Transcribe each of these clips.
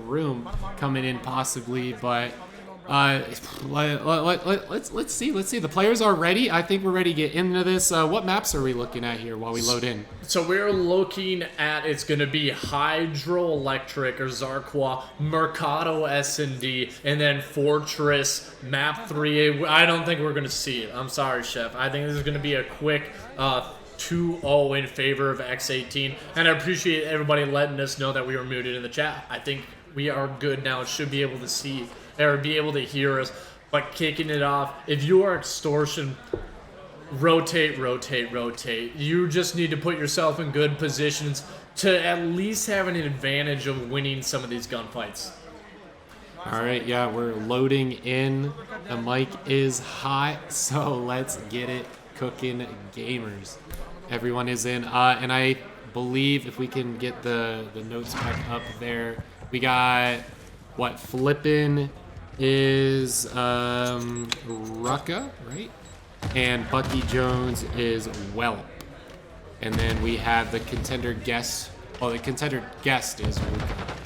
room coming in possibly, but let's see. The players are ready. I think we're ready to get into this. What maps are we looking at here while we load in? So we're looking at, it's going to be Hydroelectric or Zarqua, Mercado S&D, and then Fortress map 3. I don't think we're going to see it. I'm sorry, Chef. I think this is going to be a quick 2-0 in favor of X18. And I appreciate everybody letting us know that we were muted in the chat. I think we are good now. Should be able to see or be able to hear us. But kicking it off, if you are Extortion, rotate. You just need to put yourself in good positions to at least have an advantage of winning some of these gunfights. All right, yeah, we're loading in. The mic is hot, so let's get it cooking, gamers. Everyone is in, and I believe if we can get the notes back up there, we got what flippin' is Rucka, right? And Bucky Jones is Welp. And then we have the contender guest. Oh, the contender guest is Ruka.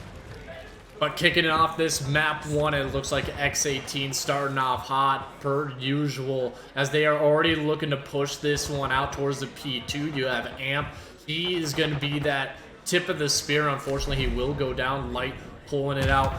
But kicking it off this map 1, it looks like X18 starting off hot per usual as they are already looking to push this one out towards the P2. You have Amp. He is going to be that tip of the spear. Unfortunately, he will go down. Light pulling it out.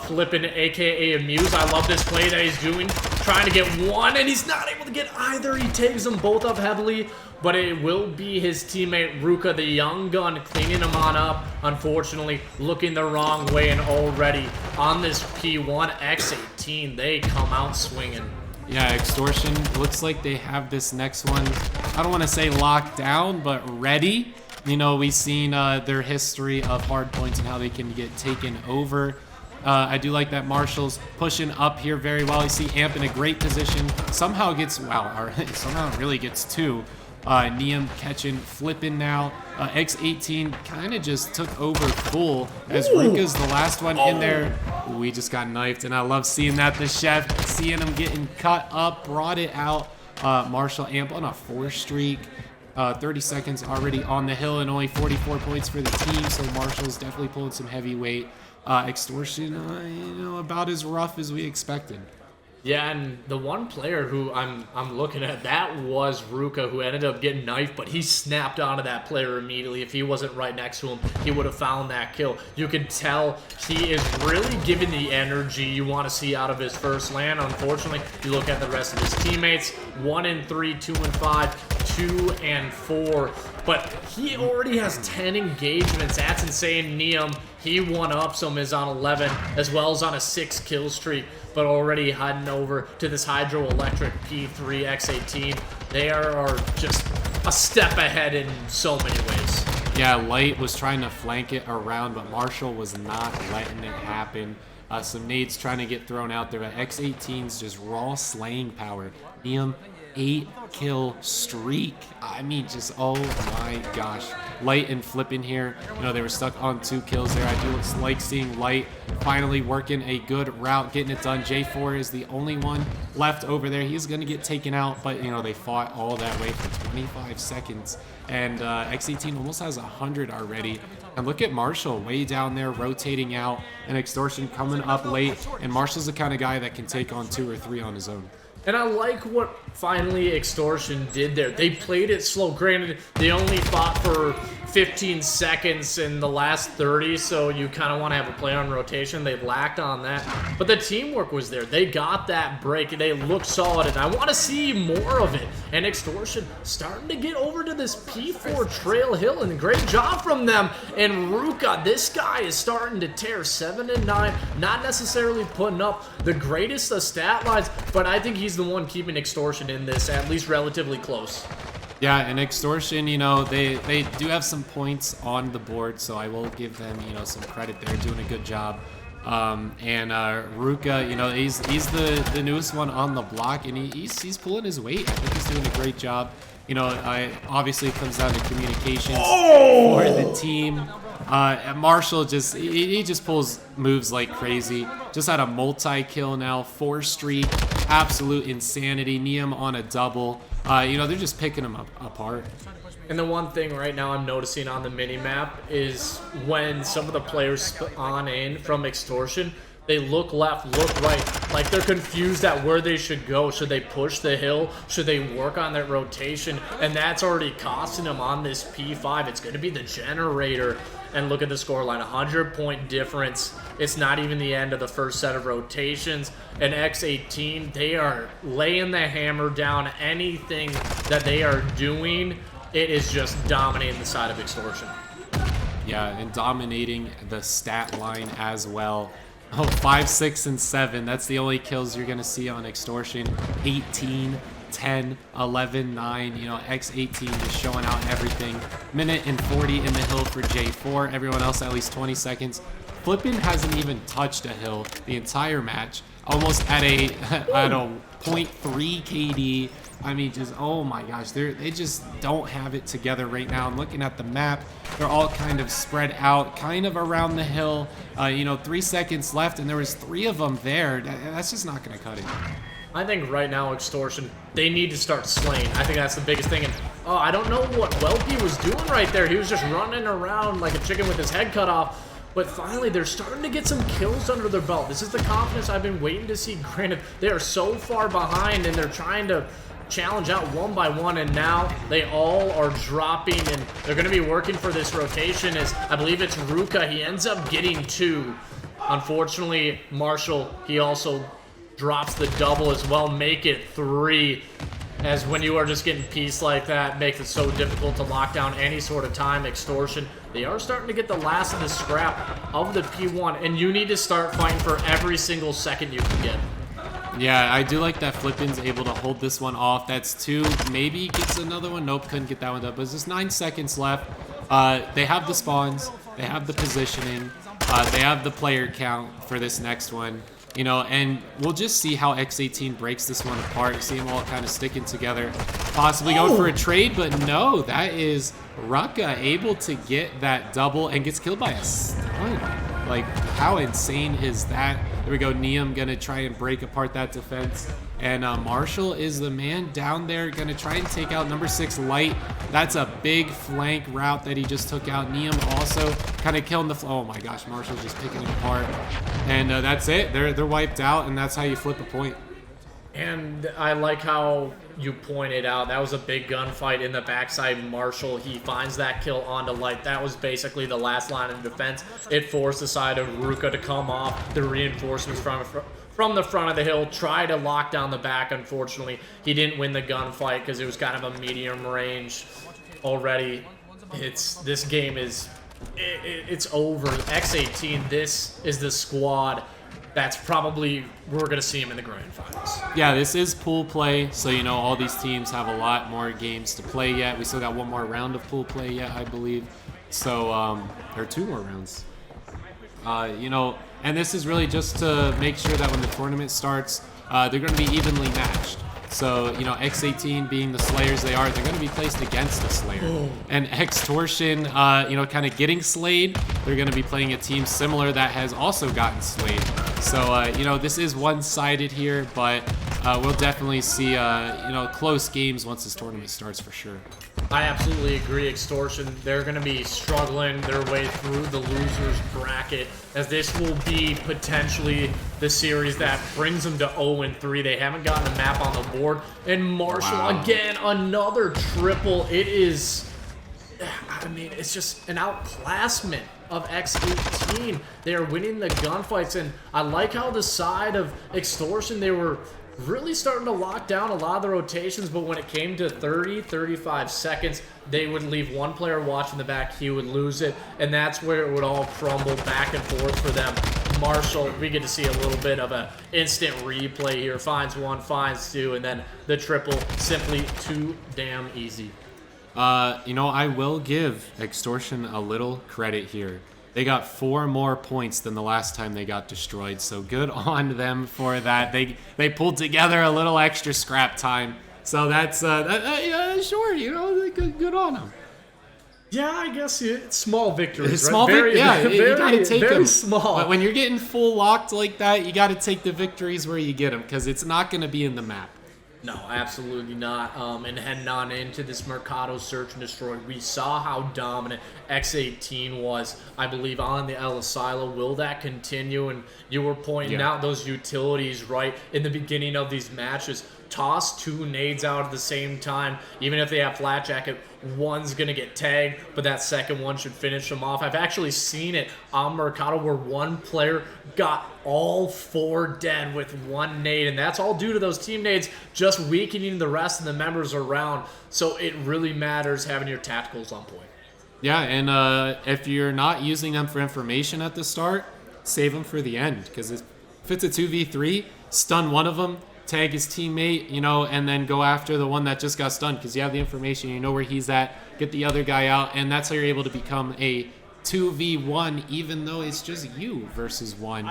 Flipping, aka Amuse. I love this play that he's doing. Trying to get one, and he's not able to get either. He tags them both up heavily, but it will be his teammate Ruka, the young gun, cleaning him on up. Unfortunately, looking the wrong way, and already on this P1, X18, they come out swinging. Yeah, Extortion looks like they have this next one, I don't want to say locked down, but ready. You know, we've seen their history of hard points and how they can get taken over. I do like that Marshall's pushing up here very well. You see Amp in a great position. Somehow gets, somehow really gets two. Neum catching, flipping now. X18 kind of just took over full as Ruka's the last one in there. We just got knifed, and I love seeing that. The Chef, seeing him getting cut up, brought it out. Marshall Amp on a 4 streak. 30 seconds already on the hill and only 44 points for the team, so Marshall's definitely pulling some heavyweight. Extortion, you know, about as rough as we expected. Yeah, and the one player who I'm looking at, that was Ruka, who ended up getting knifed, but he snapped onto that player immediately. If he wasn't right next to him, he would have found that kill. You can tell he is really giving the energy you want to see out of his first land. Unfortunately, you look at the rest of his teammates, 1 and 3, 2 and 5, 2 and 4. But he already has 10 engagements. That's insane. Neum, he one-ups him, is on 11, as well as on a 6 kill streak. But already heading over to this Hydroelectric P3 X18. They are just a step ahead in so many ways. Yeah, Light was trying to flank it around, but Marshall was not letting it happen. Some nades trying to get thrown out there, but X18's just raw slaying power. Neum, 8 kill streak. I mean, just, oh my gosh. Light and flipping here. You know, they were stuck on 2 kills there. I do like seeing Light finally working a good route, getting it done. J4 is the only one left over there. He's going to get taken out, but, you know, they fought all that way for 25 seconds. And X18 almost has 100 already. And look at Marshall way down there rotating out, and Extortion coming up late. And Marshall's the kind of guy that can take on 2 or 3 on his own. And I like what finally Extortion did there. They played it slow. Granted, they only fought for 15 seconds in the last 30, so you kind of want to have a play on rotation. They lacked on that. But the teamwork was there. They got that break. They looked solid, and I want to see more of it. And Extortion starting to get over to this P4 Trail Hill, and great job from them. And Ruka, this guy is starting to tear 7 and 9. Not necessarily putting up the greatest of stat lines, but I think he's the one keeping Extortion in this, at least relatively close. Yeah, and Extortion, you know, they do have some points on the board, so I will give them, you know, some credit there, doing a good job. And Ruka, you know, he's the newest one on the block, and he's pulling his weight. I think he's doing a great job. You know, obviously it comes down to communications for the team. Marshall he just pulls moves like crazy. Just had a multi-kill now, 4 streak, absolute insanity. Neum on a double. You know, they're just picking him apart. And the one thing right now I'm noticing on the mini-map is when some of the players spawn in from Extortion, they look left, look right, like they're confused at where they should go. Should they push the hill? Should they work on that rotation? And that's already costing them on this P5. It's going to be the generator. And look at the scoreline, 100-point difference. It's not even the end of the first set of rotations. And X18, they are laying the hammer down. Anything that they are doing, it is just dominating the side of Extortion. Yeah, and dominating the stat line as well. Oh, 5, 6, and 7. That's the only kills you're going to see on Extortion. 18, 10, 11, 9. You know, X18 just showing out everything. Minute and 40 in the hill for J4. Everyone else at least 20 seconds. Flippin hasn't even touched a hill the entire match. Almost at a 0.3 KD. I mean, just, oh my gosh, they just don't have it together right now. I'm looking at the map. They're all kind of spread out, kind of around the hill. You know, 3 seconds left, and there was 3 of them there. That's just not going to cut it. I think right now, Extortion, they need to start slaying. I think that's the biggest thing. And, oh, I don't know what Welpy was doing right there. He was just running around like a chicken with his head cut off. But finally, they're starting to get some kills under their belt. This is the confidence I've been waiting to see. Granted, they are so far behind, and they're trying to challenge out one by one, and now they all are dropping, and they're going to be working for this rotation. As I believe it's Ruka, he ends up getting 2. Unfortunately, Marshall, he also drops the double as well, make it 3. As when you are just getting pieced like that, makes it so difficult to lock down any sort of time. Extortion, they are starting to get the last of the scrap of the P1, and you need to start fighting for every single second you can get. Yeah, I do like that Flippin's able to hold this one off. That's 2. Maybe gets another one. Nope, couldn't get that one up. But it's just 9 seconds left. They have the spawns. They have the positioning. They have the player count for this next one. You know, and we'll just see how X18 breaks this one apart. See them all kind of sticking together. Possibly going for a trade, but no, that is Ruka able to get that double and gets killed by a stun. Like, how insane is that? There we go, Neum gonna try and break apart that defense. And Marshall is the man down there, gonna try and take out number 6 Light. That's a big flank route that he just took out. Neum also kind of killing the oh my gosh, Marshall's just picking it apart. And that's it, they're wiped out, and that's how you flip a point. And I like how you pointed out that was a big gunfight in the backside. Marshall, he finds that kill onto Light. That was basically the last line of defense. It forced the side of Ruka to come off. The reinforcements from the front of the hill try to lock down the back. Unfortunately, he didn't win the gunfight because it was kind of a medium range already. This game is it's over. X18, this is the squad that's probably, we're going to see him in the grand finals. Yeah, this is pool play, so you know all these teams have a lot more games to play yet. We still got one more round of pool play yet, I believe. So, or 2 more rounds. You know, and this is really just to make sure that when the tournament starts, they're going to be evenly matched. So, you know, X18 being the Slayers they are, they're going to be placed against the Slayer. Oh. And Extortion, you know, kind of getting slayed, they're going to be playing a team similar that has also gotten slayed. So, you know, this is one-sided here, but we'll definitely see, you know, close games once this tournament starts for sure. I absolutely agree. Extortion, they're going to be struggling their way through the losers bracket, as this will be potentially the series that brings them to 0-3. They haven't gotten a map on the board. And Marshall, again, another triple. It is, I mean, it's just an outclassment of X18. They are winning the gunfights, and I like how the side of Extortion, they were really starting to lock down a lot of the rotations, but when it came to 30, 35 seconds, they would leave one player watching the back, he would lose it, and that's where it would all crumble back and forth for them. Marshall, we get to see a little bit of an instant replay here. Finds 1, finds 2, and then the triple, simply too damn easy. You know, I will give Extortion a little credit here. They got 4 more points than the last time they got destroyed, so good on them for that. They pulled together a little extra scrap time, so that's yeah, sure, you know, good on them. Yeah, I guess it's small victories. Small, right? Very, yeah, you gotta take very them. Small. But when you're getting full locked like that, you gotta take the victories where you get them, because it's not gonna be in the map. No, absolutely not. And heading on into this Mercado search and destroy, we saw how dominant X18 was, I believe, on the El Silo. Will that continue? And you were pointing out those utilities right in the beginning of these matches. Toss 2 nades out at the same time. Even if they have flat jacket, one's going to get tagged, but that second one should finish them off. I've actually seen it on Mercado where one player got all 4 dead with 1 nade, and that's all due to those team nades just weakening the rest of the members around. So it really matters having your tacticals on point. Yeah, and if you're not using them for information at the start, save them for the end, because if it's a 2v3, stun one of them, tag his teammate, you know, and then go after the one that just got stunned, because you have the information, you know where he's at, get the other guy out, and that's how you're able to become a 2v1, even though it's just you versus one.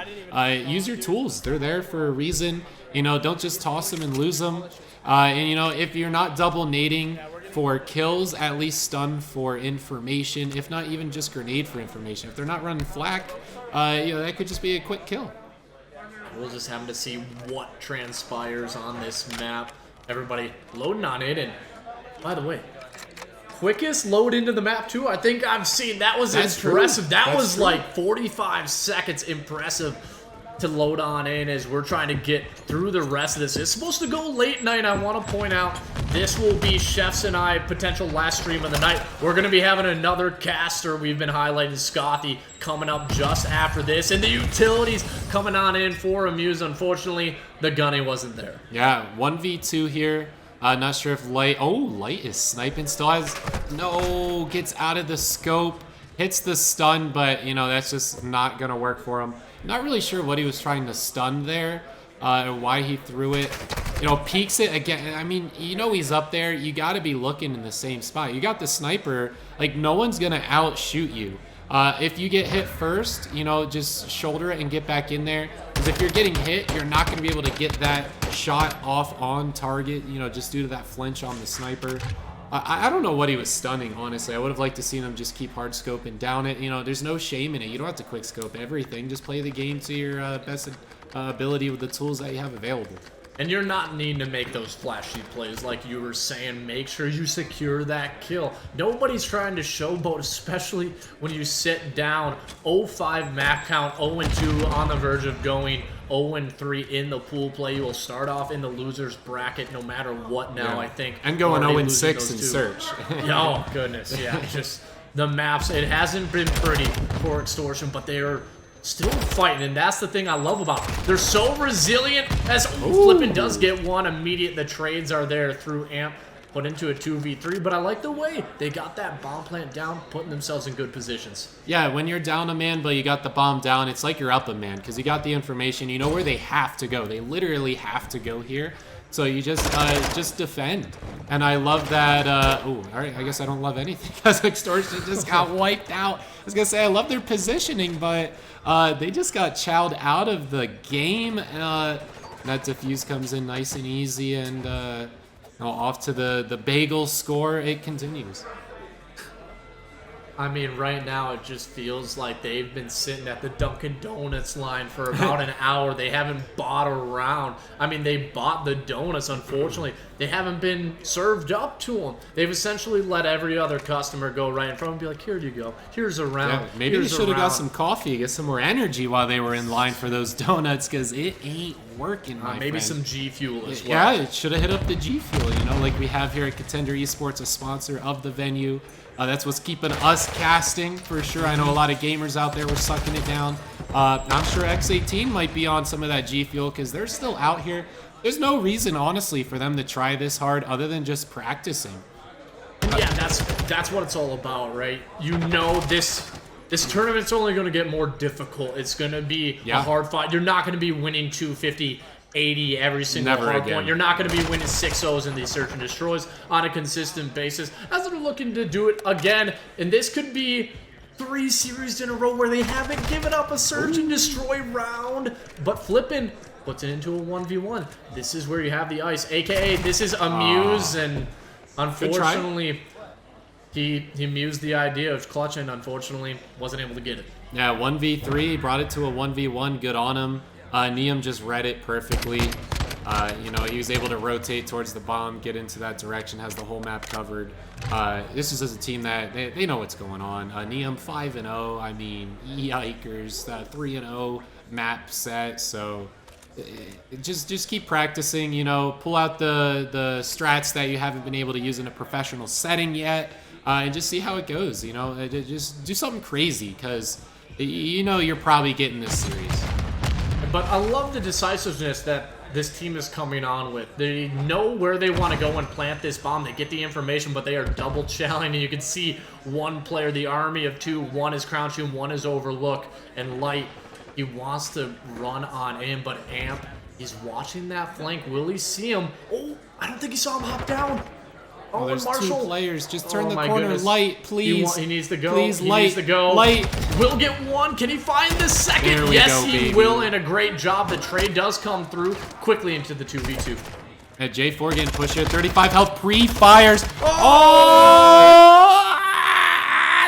Use your tools. They're there for a reason. You know, don't just toss them and lose them. And, you know, if you're not double nading for kills, at least stun for information, if not even just grenade for information. If they're not running flak, you know, that could just be a quick kill. We'll just have to see what transpires on this map. Everybody loading on it, and by the way, quickest load into the map too. I think I've seen. That was impressive. That was like 45 seconds. Impressive to load on in as we're trying to get through the rest of this. It's supposed to go late night. I want to point out this will be Chefs and I potential last stream of the night. We're going to be having another caster. We've been highlighting Scotty coming up just after this, and the utilities coming on in for Amuse. Unfortunately, the gunny wasn't there. Yeah, 1v2 here. Not sure if Light... Oh, Light is sniping. Still has... No, gets out of the scope. Hits the stun, but, you know, that's just not going to work for him. Not really sure what he was trying to stun there. Why he threw it. You know, peeks it again. I mean, you know he's up there. You got to be looking in the same spot. You got the sniper. Like, no one's going to outshoot you. If you get hit first, you know, just shoulder it and get back in there. Because if you're getting hit, you're not going to be able to get that shot off on target, you know, just due to that flinch on the sniper. I don't know what he was stunning, honestly. I would have liked to see him just keep hard scoping down it. You know, there's no shame in it. You don't have to quick scope everything. Just play the game to your best ability with the tools that you have available. And you're not needing to make those flashy plays like you were saying. Make sure you secure that kill. Nobody's trying to showboat, especially when you sit down 0-5 map count, 0-2 on the verge of going 0-3 in the pool play. You will start off in the loser's bracket no matter what now, I think. And going 0-6 in search. Oh, goodness. Yeah, just the maps. It hasn't been pretty for Extortion, but they're still fighting, and that's the thing I love about them. They're so resilient. As Flippin' does get one immediate. The trades are there through Amp, put into a 2v3, but I like the way they got that bomb plant down, putting themselves in good positions. Yeah, when you're down a man, but you got the bomb down, it's like you're up a man, because you got the information. You know where they have to go. They literally have to go here. So you just defend. And I love that, all right, I guess I don't love anything, because Extortion just got wiped out. I was going to say, I love their positioning, but they just got chowed out of the game. That defuse comes in nice and easy, and off to the bagel score. It continues. I mean, right now it just feels like they've been sitting at the Dunkin' Donuts line for about an hour. They haven't bought around. I mean, they bought the donuts, unfortunately. They haven't been served up to them. They've essentially let every other customer go right in front and be like, here you go. Here's a round. Yeah, maybe they should have got some coffee, get some more energy while they were in line for those donuts, because it ain't working, my maybe friend. some G Fuel as well. Yeah, it should have hit up the G Fuel, you know, like we have here at Contender eSports, a sponsor of the venue. That's what's keeping us casting, for sure. I know a lot of gamers out there were sucking it down. I'm sure X18 might be on some of that G Fuel, because they're still out here. There's no reason, honestly, for them to try this hard other than just practicing. Yeah, that's what it's all about, right? You know, this tournament's only going to get more difficult. It's going to be a hard fight. You're not going to be winning 250, 80 every single hard point. You're not going to be winning 6-0s in these search and destroys on a consistent basis. As they're looking to do it again, and this could be 3 series in a row where they haven't given up a search and destroy round, but Flippin' puts it into a 1v1. This is where you have the ice, aka this is Amuse, and unfortunately he mused the idea of clutching. Unfortunately, wasn't able to get it. Yeah, 1v3, brought it to a 1v1. Good on him. Neum just read it perfectly. You know, he was able to rotate towards the bomb, get into that direction, has the whole map covered. This is just a team that they know what's going on. Neum 5-0. I mean, yikers, 3-0 map set. So just keep practicing. You know, pull out the strats that you haven't been able to use in a professional setting yet, and just see how it goes. You know, just do something crazy because you know you're probably getting this series. But I love the decisiveness that this team is coming on with. They know where they want to go and plant this bomb. They get the information, but they are double challing, and you can see one player, the army of two, one is crouching, one is overlook, and Light, he wants to run on in, but Amp, he's watching that flank. Will he see him? Oh, I don't think he saw him hop down. Oh, there's Marshall. 2 players. Just turn the corner. Goodness. Light, please. He needs to go. Please, he Light. needs to go. Light. Will get one. Can he find the second? There we yes, go, he baby. will, and a great job. The trade does come through quickly into the 2v2. At J4 getting pushed here. 35 health. Pre-fires. Oh!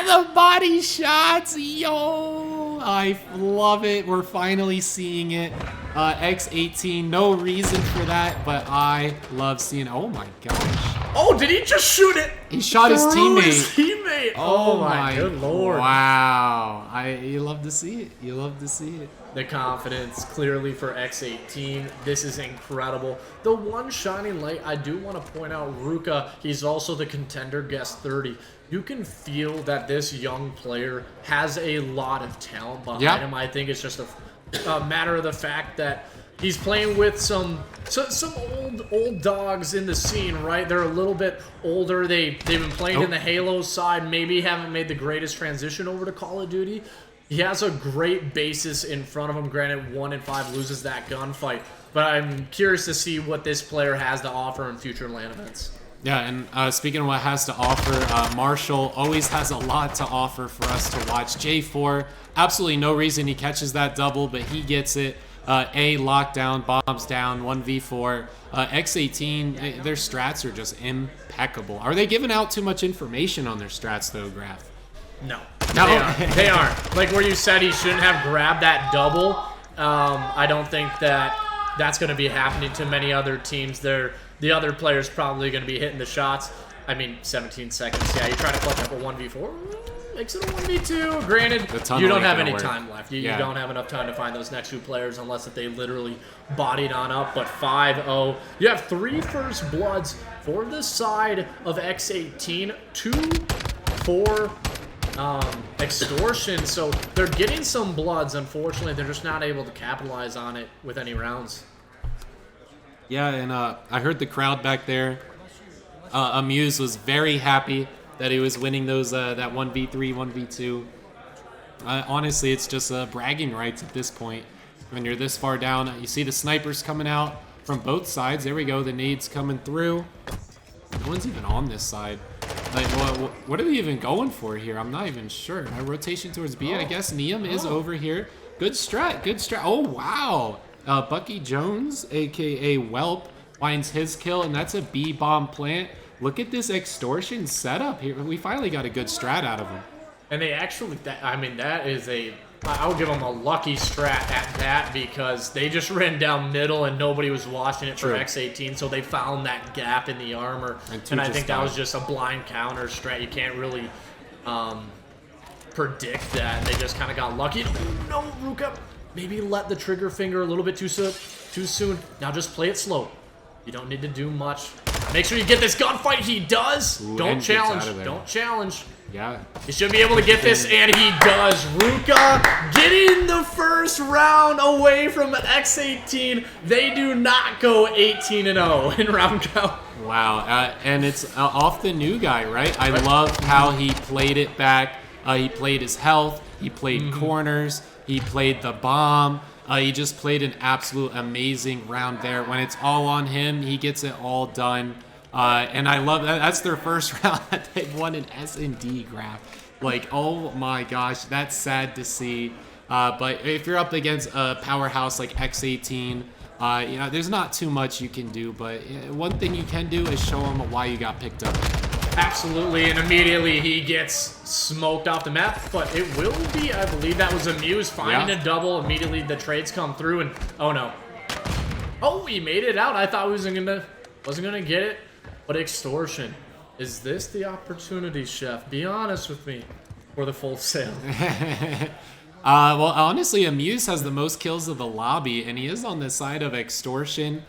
The body shots. Yo! I love it. We're finally seeing it. X18. No reason for that, but I love seeing it. Oh my gosh. Oh, did he just shoot it? He shot his Through teammate. His teammate. Oh my good lord. Wow. You love to see it. You love to see it. The confidence clearly for X18. This is incredible. The one shining light I do want to point out, Ruka, he's also the contender guest 30. You can feel that this young player has a lot of talent behind him. I think it's just a matter of the fact that he's playing with some old dogs in the scene, right? They're a little bit older. They've been playing in the Halo side. Maybe haven't made the greatest transition over to Call of Duty. He has a great basis in front of him. Granted, 1 in 5 loses that gunfight, but I'm curious to see what this player has to offer in future LAN events. Yeah, and speaking of what has to offer, Marshall always has a lot to offer for us to watch. J4, absolutely no reason he catches that double, but he gets it. A lockdown, bombs down, 1v4. X18, their strats are just impeccable. Are they giving out too much information on their strats, though, Graf? No. They aren't. Like where you said he shouldn't have grabbed that double, I don't think that's going to be happening to many other teams. The other player's probably going to be hitting the shots. I mean, 17 seconds. Yeah, you try to clutch up a 1v4. Makes it a 1v2. Granted, you don't have any time left. You don't have enough time to find those next 2 players unless if they literally bodied on up. But 5-0. You have 3 first bloods for the side of X18. 2 for Extortion. So they're getting some bloods. Unfortunately, they're just not able to capitalize on it with any rounds. Yeah, and I heard the crowd back there. Amuse was very happy that he was winning those that 1v3, 1v2. Honestly, it's just bragging rights at this point. When you're this far down, you see the snipers coming out from both sides. There we go, the nades coming through. No one's even on this side. Like, what are they even going for here? I'm not even sure. A rotation towards B. I guess Neum is over here. Good strat, good strat. Oh, wow. Bucky Jones, a.k.a. Whelp, finds his kill, and that's a B-bomb plant. Look at this Extortion setup here. We finally got a good strat out of him. And they actually, that is I'll give them a lucky strat at that because they just ran down middle and nobody was watching it for X18, so they found that gap in the armor. And I think that was just a blind counter strat. You can't really predict that. They just kind of got lucky. Oh, no, Ruka. Maybe let the trigger finger a little bit too soon. Now just play it slow. You don't need to do much. Make sure you get this gunfight. He does. Ooh, don't challenge. Don't challenge. Yeah. He should be able to get this, and he does. Ruka getting the first round away from an X18. They do not go 18-0 in round count. Wow. And it's off the new guy, right? I love how he played it back. He played his health. He played corners. He played the bomb. He just played an absolute amazing round there. When it's all on him, he gets it all done. And I love that. That's their first round that they've won an S&D, Graf. Like, oh my gosh, that's sad to see. But if you're up against a powerhouse like X18, you know, there's not too much you can do. But one thing you can do is show them why you got picked up. Absolutely, and immediately he gets smoked off the map, but it will be, I believe that was Amuse finding a double. Immediately the trades come through, and oh no. Oh, he made it out. I thought he wasn't gonna get it. But Extortion, is this the opportunity, Chef? Be honest with me. For the full sale. Well, honestly, Amuse has the most kills of the lobby, and he is on the side of Extortion.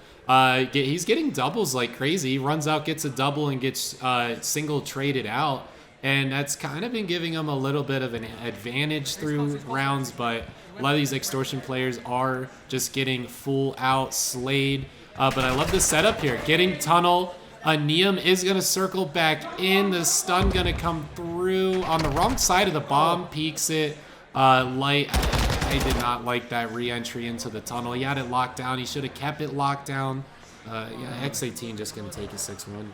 He's getting doubles like crazy. He runs out, gets a double, and gets single traded out. And that's kind of been giving him a little bit of an advantage through rounds, but a lot of these Extortion players are just getting full out slayed. But I love the setup here. Getting tunnel. Neum is going to circle back in. The stun going to come through on the wrong side of the bomb. Peeks it. Light. I did not like that re-entry into the tunnel. He had it locked down. He should have kept it locked down. Yeah, X18 just going to take a 6-1.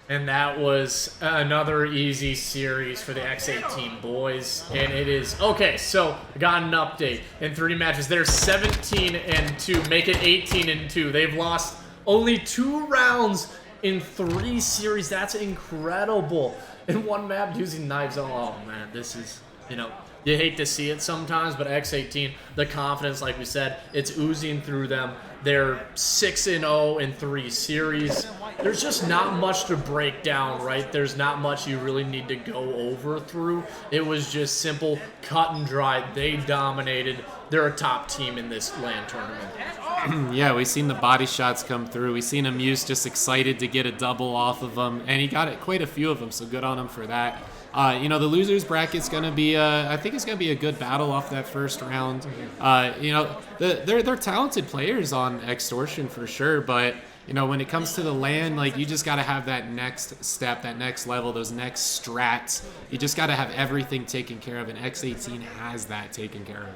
And that was another easy series for the X18 boys. And it is... Okay, so I got an update. In 3 matches, they're 17-2. Make it 18-2. They've lost only 2 rounds in 3 series. That's incredible. In 1 map using knives. Oh, man, this is... You know, you hate to see it sometimes, but X18, the confidence, like we said, it's oozing through them. They're 6-0 in 3 series. There's just not much to break down, right? There's not much you really need to go over through. It was just simple, cut and dry. They dominated. They're a top team in this LAN tournament. Yeah, we've seen the body shots come through. We've seen Amuse just excited to get a double off of them, and he got it quite a few of them, so good on him for that. You know, the losers bracket's going to be, I think it's going to be a good battle off that first round. You know, they're talented players on Extortion for sure, but, you know, when it comes to the LAN, like, you just got to have that next step, that next level, those next strats. You just got to have everything taken care of, and X18 has that taken care of.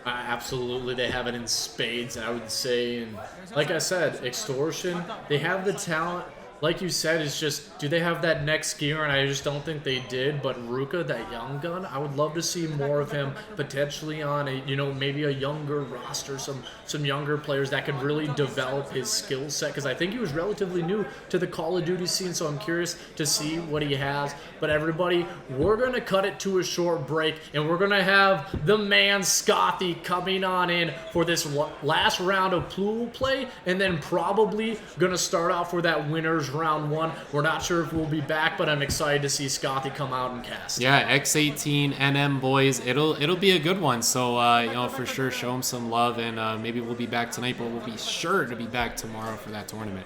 Absolutely, they have it in spades, I would say. And like I said, Extortion, they have the talent. Like you said, it's just, do they have that next gear? And I just don't think they did. But Ruka, that young gun, I would love to see more of him potentially on a, you know, maybe a younger roster, some younger players that could really develop his skill set. Because I think he was relatively new to the Call of Duty scene, so I'm curious to see what he has. But everybody, we're going to cut it to a short break, and we're going to have the man Scothy coming on in for this last round of pool play, and then probably going to start off for that winners round 1. We're not sure if we'll be back, but I'm excited to see Scotty come out and cast. Yeah, X18 NM boys, it'll be a good one. So you know, for sure, show them some love, and maybe we'll be back tonight, but we'll be sure to be back tomorrow for that tournament.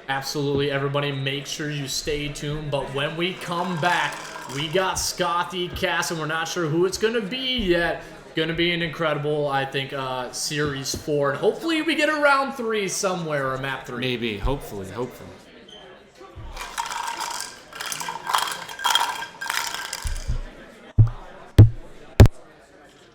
Absolutely, everybody, make sure you stay tuned. But when we come back, we got Scotty cast, and we're not sure who it's gonna be yet. Going to be an incredible, I think, Series 4. And hopefully we get a round 3 somewhere, or map 3. Maybe, hopefully.